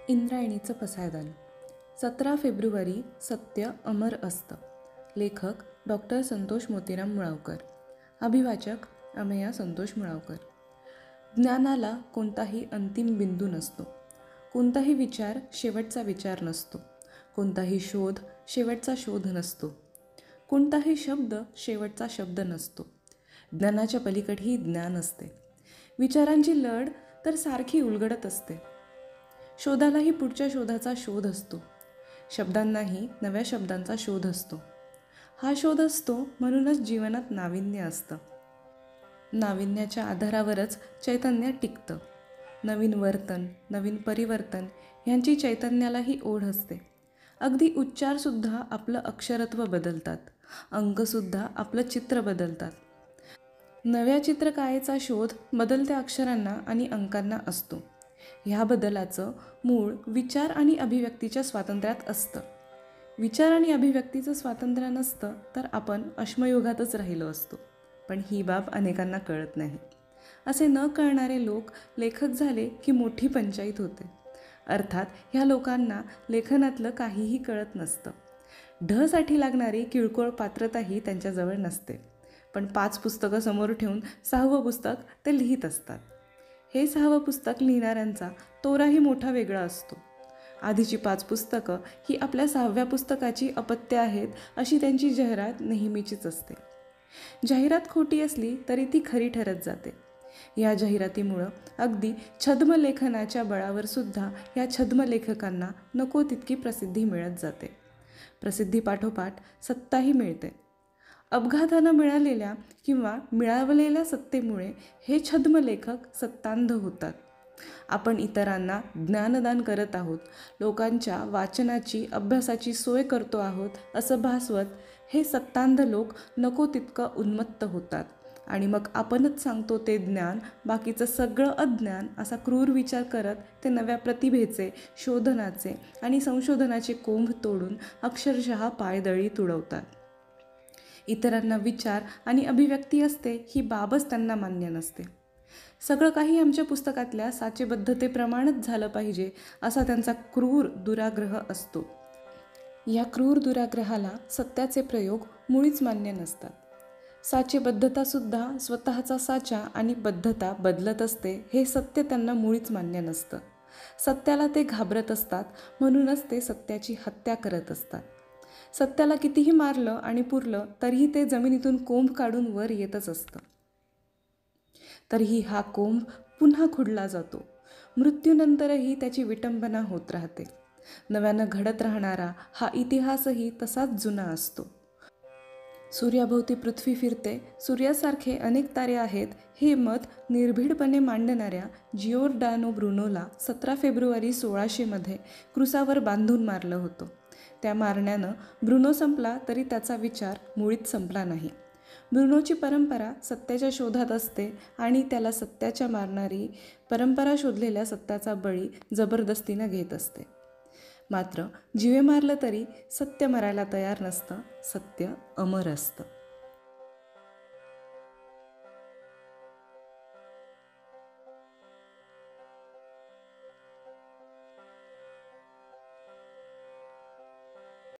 इंद्रायणीचं पसायदान. 17 February. सत्य अमर असतं. लेखक डॉक्टर संतोष मोतीराम मुळावकर. अभिवाचक अमेया संतोष मुळावकर. ज्ञानाला कोणताही अंतिम बिंदू नसतो. कोणताही विचार शेवटचा विचार नसतो. कोणताही शोध शेवटचा शोध नसतो. कोणताही शब्द शेवटचा शब्द नसतो. ज्ञानाच्या पलीकडेही ज्ञान असते. विचारांची लढ तर सारखी उलगडत असते. शोधालाही पुढच्या शोधाचा शोध असतो. शब्दांनाही नव्या शब्दांचा शोध असतो. हा शोध असतो म्हणूनच जीवनात नाविन्य असतं. नाविन्याच्या आधारावरच चैतन्य टिकतं. नवीन वर्तन, नवीन परिवर्तन ह्यांची चैतन्यालाही ओढ असते. अगदी उच्चारसुद्धा आपलं अक्षरत्व बदलतात. अंकसुद्धा आपलं चित्र बदलतात. नव्या चित्रकायेचा शोध बदलत्या अक्षरांना आणि अंकांना असतो. ह्या बदलाचं मूळ विचार आणि अभिव्यक्तीच्या स्वातंत्र्यात असतं. विचार आणि अभिव्यक्तीचं स्वातंत्र्य नसतं तर आपण अश्मयुगातच राहिलो असतो. पण ही बाब अनेकांना कळत नाही. असे न कळणारे लोक लेखक झाले की मोठी पंचाईत होते. अर्थात ह्या लोकांना लेखनातलं काहीही कळत नसतं. ढसाठी लागणारी किरकोळ पात्रताही त्यांच्याजवळ नसते. पण 5 पुस्तकं समोर ठेवून 6वं पुस्तक ते लिहित असतात. हे 6वं पुस्तक लिहिणाऱ्यांचा तोराही मोठा वेगळा असतो. आधीची 5 पुस्तकं ही आपल्या 6व्या पुस्तकाची अपत्य आहेत अशी त्यांची जाहिरात नेहमीचीच असते. जाहिरात खोटी असली तरी ती खरी ठरत जाते. या जाहिरातीमुळं अगदी छद्म लेखनाच्या बळावर सुद्धा या छद्म लेखकांना नको तितकी प्रसिद्धी मिळत जाते. प्रसिद्धीपाठोपाठ सत्ताही मिळते. अपघातानं मिळालेल्या किंवा मिळवलेल्या सत्तेमुळे हे छद्म लेखक सत्तांध होतात. आपण इतरांना ज्ञानदान करत आहोत, लोकांच्या वाचनाची अभ्यासाची सोय करतो आहोत असं भासवत हे सत्तांध लोक नको तितकं उन्मत्त होतात आणि मग आपणच सांगतो ते ज्ञान, बाकीचं सगळं अज्ञान असा क्रूर विचार करत ते नव्या प्रतिभेचे, शोधनाचे आणि संशोधनाचे कोंभ तोडून अक्षरशः पायदळी तुडवतात. इतरांना विचार आणि अभिव्यक्ती असते ही बाबच त्यांना मान्य नसते. सगळं काही आमच्या पुस्तकातल्या साचेबद्धतेप्रमाणेच झालं पाहिजे असा त्यांचा क्रूर दुराग्रह असतो. या क्रूर दुराग्रहाला सत्याचे प्रयोग मुळीच मान्य नसतात. साचेबद्धतासुद्धा स्वतःचा साचा आणि बद्धता बदलत असते हे सत्य त्यांना मुळीच मान्य नसतं. सत्याला ते घाबरत असतात म्हणूनच ते सत्याची हत्या करत असतात. सत्याला कितीही मारलं आणि पुरलं तरीही ते जमिनीतून कोंब काढून वर येतच असतं. तरीही हा कोंब पुन्हा खुडला जातो. मृत्यूनंतरही त्याची विटंबना होत राहते. नव्यानं घडत राहणारा हा इतिहासही तसाच जुना असतो. सूर्याभोवती पृथ्वी फिरते, सूर्यासारखे अनेक तारे आहेत हे मत निर्भीडपणे मांडणाऱ्या जिओर्डानो ब्रुनोला 17 फेब्रुवारी 1600 क्रुसावर बांधून मारलं होतं. त्या मारण्यानं ब्रुनो संपला तरी त्याचा विचार मुळीच संपला नाही. ब्रुनोची परंपरा सत्याच्या शोधात असते आणि त्याला सत्याच्या मारणारी परंपरा शोधलेल्या सत्याचा बळी जबरदस्तीनं घेत असते. मात्र जीवे मारलं तरी सत्य मरायला तयार नसतं. सत्य अमर असतं.